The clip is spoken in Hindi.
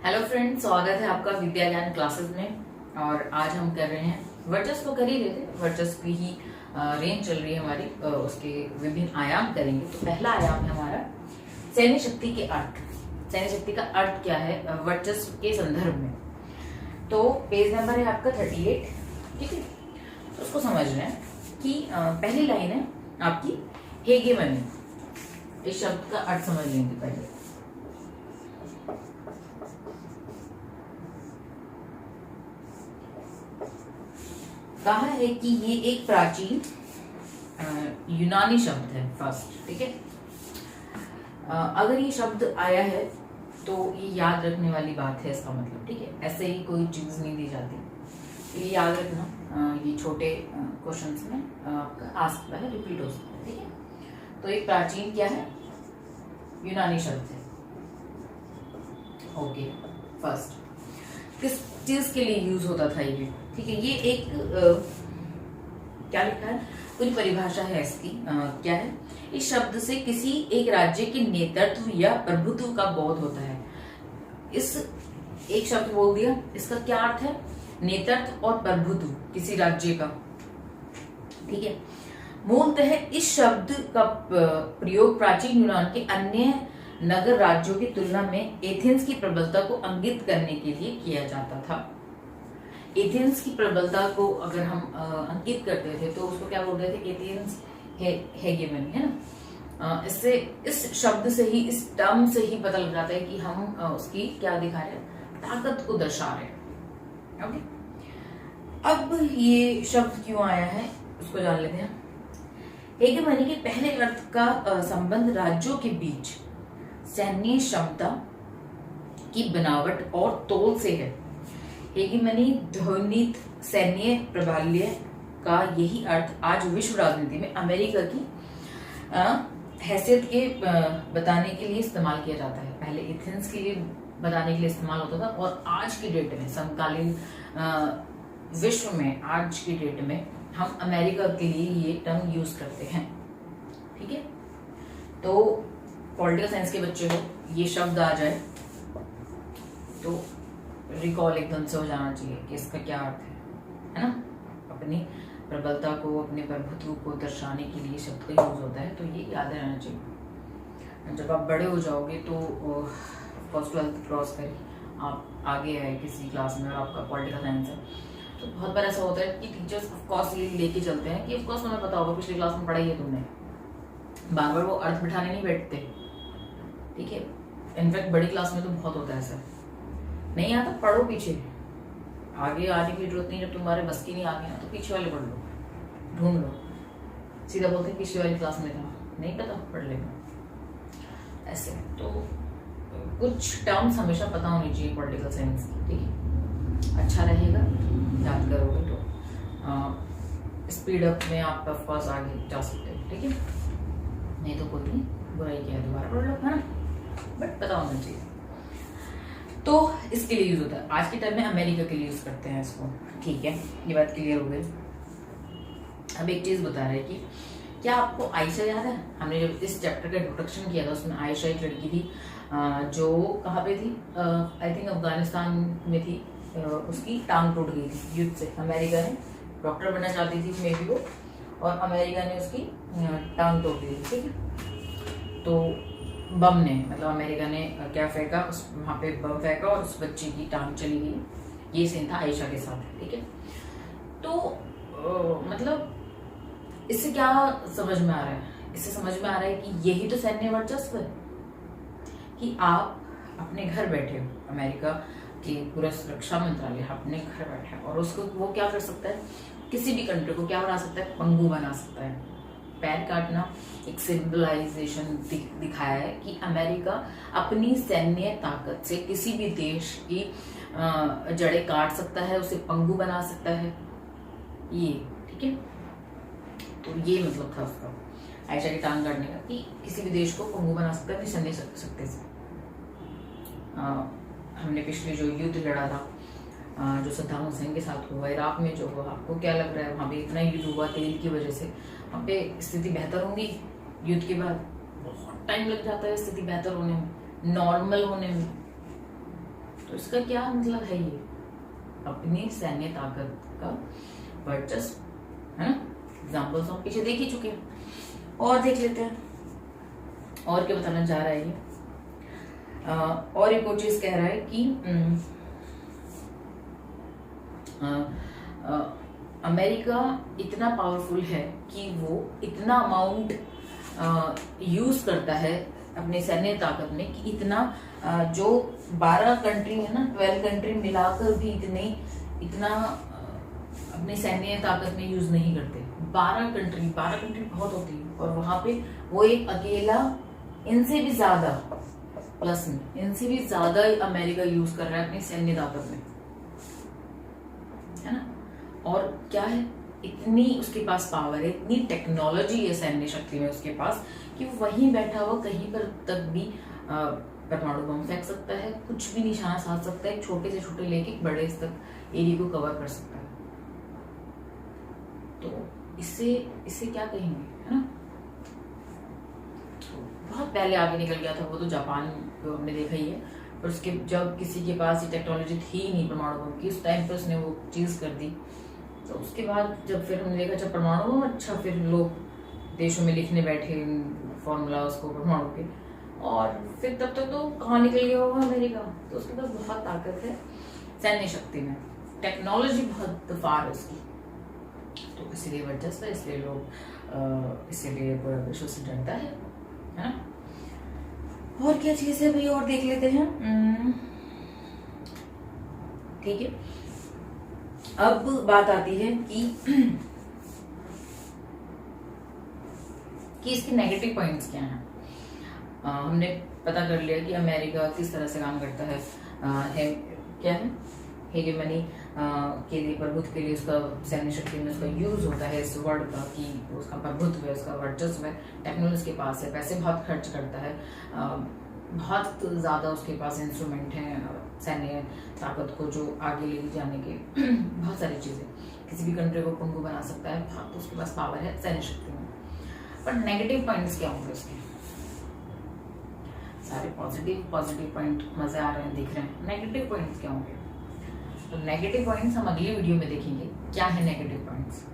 हेलो फ्रेंड्स, स्वागत है आपका विद्या ज्ञान क्लासेस में। और आज हम कर रहे हैं वर्चस्व कर ही रहे थे, वर्चस्व की ही रेंज चल रही है हमारी, उसके विभिन्न आयाम करेंगे। तो पहला आयाम है हमारा सैन्य शक्ति के अर्थ। सैन्य शक्ति का अर्थ क्या है वर्चस्व के संदर्भ में। तो पेज नंबर है आपका 38, ठीक है। तो उसको समझ रहे हैं कि पहली लाइन है आपकी हेगेमनी। इस शब्द का अर्थ समझ लेंगे पहले। कहा है कि ये एक प्राचीन यूनानी शब्द है फर्स्ट, ठीक है। अगर ये शब्द आया है तो ये याद रखने वाली बात है इसका मतलब, ठीक है। ऐसे ही कोई चीज नहीं दी जाती, तो ये याद रखना। ये छोटे क्वेश्चंस में आपका आ सकता है, रिपीट हो सकता है, ठीक है। तो एक प्राचीन क्या है, यूनानी शब्द है। ओके, फर्स्ट किस चीज के लिए यूज होता था ये, ठीक है। ये एक क्या लिखा है, पूरी परिभाषा है इसकी। क्या है, इस शब्द से किसी एक राज्य के नेतृत्व या प्रभुत्व का बोध होता है। इस एक शब्द बोल दिया, इसका क्या अर्थ है, नेतृत्व और प्रभुत्व किसी राज्य का, ठीक है। मूलतः इस शब्द का प्रयोग प्राचीन यूनान के अन्य नगर राज्यों की तुलना में एथेंस की प्रबलता को इंगित करने के लिए किया जाता था। एथेंस की प्रबलता को अगर हम अंकित करते थे तो उसको क्या बोलते थे, एथेंस हेगेमनी, है ना। इससे, इस शब्द से ही, इस टर्म से ही पता लग जाता है कि हम उसकी क्या दिखा रहे हैं, ताकत को दर्शा रहे हैं। ओके, अब ये शब्द क्यों आया है उसको जान लेते हैं। हेगेमनी के पहले अर्थ का संबंध राज्यों के बीच सैन्य क्षमता की बनावट और तोल से है। हेगेमनी ध्वनित सैन्य प्राबल्य का यही अर्थ आज विश्व राजनीति में अमेरिका की हैसियत के बताने के लिए इस्तेमाल किया जाता है। पहले एथेंस के लिए बताने के लिए इस्तेमाल होता था, और आज की डेट में, समकालीन विश्व में, आज की डेट में हम अमेरिका के लिए ये टर्म यूज करते हैं, ठीक है। तो पॉलिटिकल साइंस के बच्चे हो, ये शब्द आ जाए तो रिकॉल एकदम से हो जाना चाहिए कि इसका क्या अर्थ है ना। अपनी प्रबलता को, अपने प्रभुत्व को दर्शाने के लिए शब्द का यूज होता है, तो ये याद रहना चाहिए। जब आप बड़े हो जाओगे तो फर्स्ट 12th क्रॉस करें, आप आगे आए किसी क्लास में और आपका पॉलिटिकल साइंस है, तो बहुत बार ऐसा होता है कि टीचर्स ऑफकोर्स ये लेके चलते हैं कि ऑफकोर्स तुम्हें पता होगा, पिछली क्लास में पढ़ाई है तुमने। बार बार वो अर्थ बिठाने नहीं बैठते, ठीक है। इनफैक्ट बड़ी क्लास में तो बहुत होता है ऐसा, नहीं आता पढ़ो पीछे, आगे आने की जरूरत नहीं। जब तुम्हारे बस की नहीं आ गया तो पीछे वाले पढ़ लो, ढूंढ लो। सीधा बोलते पिछली वाली क्लास में था, नहीं पता, पढ़ लेना। ऐसे तो कुछ टर्म्स हमेशा पता होनी चाहिए पॉलिटिकल साइंस की, ठीक है। अच्छा रहेगा, याद करोगे तो स्पीड अप में आप ऑफ कोर्स आगे जा सकते हो, ठीक है। नहीं तो कोई नहीं, बुराई किया दोबारा पढ़ लो, है ना, बट पता होना चाहिए। तो इसके लिए यूज होता है, आज के टाइम में अमेरिका के लिए यूज करते हैं इसको, ठीक है। ये बात क्लियर हो गई। अब एक चीज बता रहे हैं कि क्या आपको आयशा याद है, हमने जब इस चैप्टर का इंट्रोडक्शन किया था उसमें आयशा एक लड़की थी जो कहाँ पे थी, आई थिंक अफगानिस्तान में थी। उसकी टांग टूट गई थी युद्ध से। अमेरिका ने, डॉक्टर बनना चाहती थी मे बी वो, और अमेरिका ने उसकी टांग तोड़ दी थी, ठीक है। तो बम ने, मतलब अमेरिका ने क्या फेंका, उस वहां पे बम फेंका और उस बच्चे की टांग चली गई। ये सीन था आयशा के साथ, ठीक है। तो मतलब इससे क्या समझ में आ रहा है, इससे समझ में आ रहा है कि यही तो सैन्य वर्चस्व है, कि आप अपने घर बैठे हो, अमेरिका के पूरा सुरक्षा मंत्रालय अपने घर बैठे है, और उसको वो क्या कर सकता है, किसी भी कंट्री को क्या बना सकता है, पंगु बना सकता है। पैर काटना एक सिंबलाइजेशन दिखाया है कि अमेरिका अपनी सैन्य ताकत से किसी भी देश की जड़ें काट सकता है, उसे पंगु बना सकता है, ये, ठीक है। तो ये मतलब था उसका, आयशा की टांग काटने का, कि किसी भी देश को पंगु बना सकता है अपनी सैन्य शक्ति से। हमने पिछले जो युद्ध लड़ा था, जो सद्दाम हुसैन के साथ हुआ, इराक में जो हुआ, आपको क्या लग रहा है वहां पे इतना युद्ध हुआ तेल की वजह से, वहां पे स्थिति बेहतर होंगी युद्ध के बाद? बहुत टाइम लग जाता है स्थिति बेहतर होने में, नॉर्मल होने में। तो इसका क्या मतलब है, ये अपनी सैन्य ताकत का वर्चस्व है ना। एग्जाम्पल्स हम पीछे देख ही चुके हैं, और देख लेते हैं और क्या बताना चाह रहा है ये। और एक और चीज कह रहा है कि अमेरिका इतना पावरफुल है कि वो इतना अमाउंट यूज करता है अपने सैन्य ताकत में कि इतना जो 12 कंट्री है ना, 12 कंट्री मिलाकर भी इतना अपनी सैन्य ताकत में यूज नहीं करते। 12 कंट्री बहुत होती है, और वहां पे वो एक अकेला इनसे भी ज्यादा प्लस में इनसे भी ज्यादा अमेरिका यूज कर रहा है अपनी सैन्य ताकत में, है ना। और क्या है, इतनी उसके पास पावर है, इतनी टेक्नोलॉजी है सैन्य शक्ति में उसके पास कि वो वहीं बैठा हुआ कहीं पर तक भी परमाणु बम फेंक सकता है, कुछ भी निशाना साध सकता है, छोटे से छोटे लेके बड़े तक एरिया को कवर कर सकता है। तो इससे क्या कहेंगे, है ना। बहुत पहले आगे निकल गया था वो, तो जापान को हमने देखा ही है। पर उसके जब किसी के पास ये टेक्नोलॉजी थी नहीं परमाणु बम की, उस टाइम पर उसने वो चीज कर दी। तो उसके बाद जब फिर हमने देखा जब परमाणु बम, अच्छा फिर लोग देशों में लिखने बैठे फॉर्मूला उसको परमाणु के, और फिर तब तक तो कहाँ निकल गया होगा अमेरिका। तो उसके पास बहुत ताकत है सैन्य शक्ति में, टेक्नोलॉजी बहुत फार है उसकी। तो इसीलिए वर्चस्व है, इसलिए लोग इसीलिए पूरा विश्व से डरता है ना। और क्या चीज है भाई, और देख लेते हैं। ठीक है, अब बात आती है कि इसके नेगेटिव पॉइंट्स क्या हैं। हमने पता कर लिया कि अमेरिका किस तरह से काम करता है, क्या है हेगेमनी के लिए, प्रभुत्व के लिए उसका सैन्य शक्ति में उसका यूज होता है इस वर्ड का, कि उसका प्रभुत्व है, उसका वर्चस्व है, टेक्नोलॉजी के पास है, पैसे बहुत खर्च करता है, बहुत ज्यादा उसके पास इंस्ट्रूमेंट हैं सैन्य ताकत को जो आगे ले जाने के बहुत सारी चीजें, किसी भी कंट्री को पंगु बना सकता है, बहुत उसके पास पावर है सैन्य शक्ति में। पर नेगेटिव पॉइंट्स क्या होंगे उसके, सारे पॉजिटिव पॉइंट मजे आ रहे हैं, दिख रहे हैं, नेगेटिव पॉइंट्स क्या होंगे। तो नेगेटिव पॉइंट्स हम अगली वीडियो में देखेंगे, क्या है नेगेटिव पॉइंट्स।